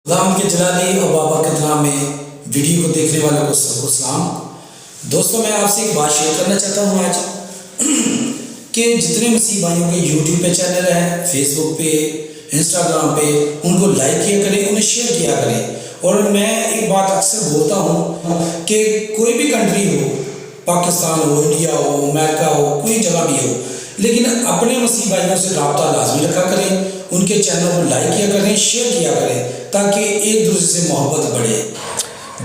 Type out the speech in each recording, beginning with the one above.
खुदाम के जलाली और बाबा के नाम में वीडियो को देखने वालों को सबको सलाम। दोस्तों, मैं आपसे एक बात शेयर करना चाहता हूँ आज कि जितने मसीह भाइयों के यूट्यूब पे चैनल हैं, फेसबुक पे, इंस्टाग्राम पे, उनको लाइक किया करें, उन्हें शेयर किया करें। और मैं एक बात अक्सर बोलता हूँ कि कोई भी कंट्री हो, पाकिस्तान हो, इंडिया हो, अमेरिका हो, कोई जगह भी हो, लेकिन अपने मसीह भाइयों से रब्ता लाजमी रखा करें, उनके चैनल को लाइक किया करें, शेयर किया करें, ताकि एक दूसरे से मोहब्बत बढ़े।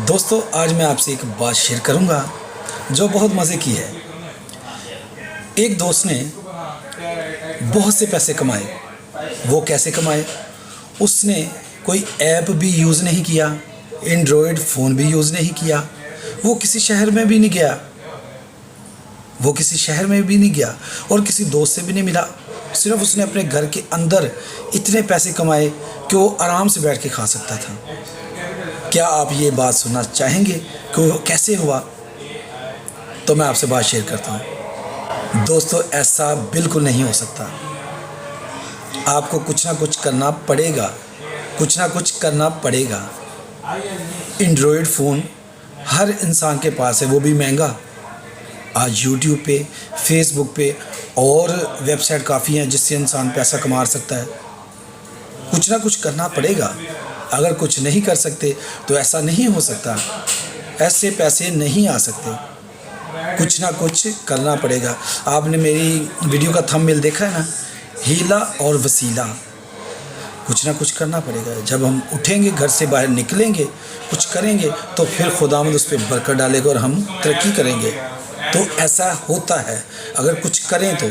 दोस्तों, आज मैं आपसे एक बात शेयर करूंगा जो बहुत मज़े की है। एक दोस्त ने बहुत से पैसे कमाए। वो कैसे कमाए? उसने कोई ऐप भी यूज़ नहीं किया, एंड्रॉयड फ़ोन भी यूज़ नहीं किया, वो किसी शहर में भी नहीं गया, और किसी दोस्त से भी नहीं मिला। सिर्फ उसने अपने घर के अंदर इतने पैसे कमाए कि वो आराम से बैठ के खा सकता था। क्या आप ये बात सुनना चाहेंगे कि वो कैसे हुआ? तो मैं आपसे बात शेयर करता हूँ। दोस्तों, ऐसा बिल्कुल नहीं हो सकता। आपको कुछ ना कुछ करना पड़ेगा। एंड्रॉयड फ़ोन हर इंसान के पास है, वो भी महंगा। आज यूट्यूब पे, फेसबुक पे और वेबसाइट काफ़ी हैं जिससे इंसान पैसा कमा सकता है। कुछ ना कुछ करना पड़ेगा। अगर कुछ नहीं कर सकते तो ऐसा नहीं हो सकता, ऐसे पैसे नहीं आ सकते। कुछ ना कुछ करना पड़ेगा। आपने मेरी वीडियो का थंबनेल देखा है ना, हीला और वसीला। कुछ ना कुछ करना पड़ेगा। जब हम उठेंगे, घर से बाहर निकलेंगे, कुछ करेंगे, तो फिर खुदावंद उस पर बरकत डालेगा और हम तरक्की करेंगे। तो ऐसा होता है अगर कुछ करें तो।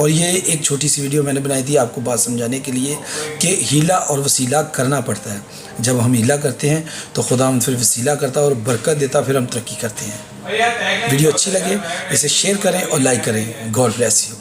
और ये एक छोटी सी वीडियो मैंने बनाई थी आपको बात समझाने के लिए कि हीला और वसीला करना पड़ता है। जब हम हीला करते हैं तो खुदावंद फिर वसीला करता है और बरकत देता, फिर हम तरक्की करते हैं। वीडियो अच्छी लगे इसे शेयर करें और लाइक करें। God bless you.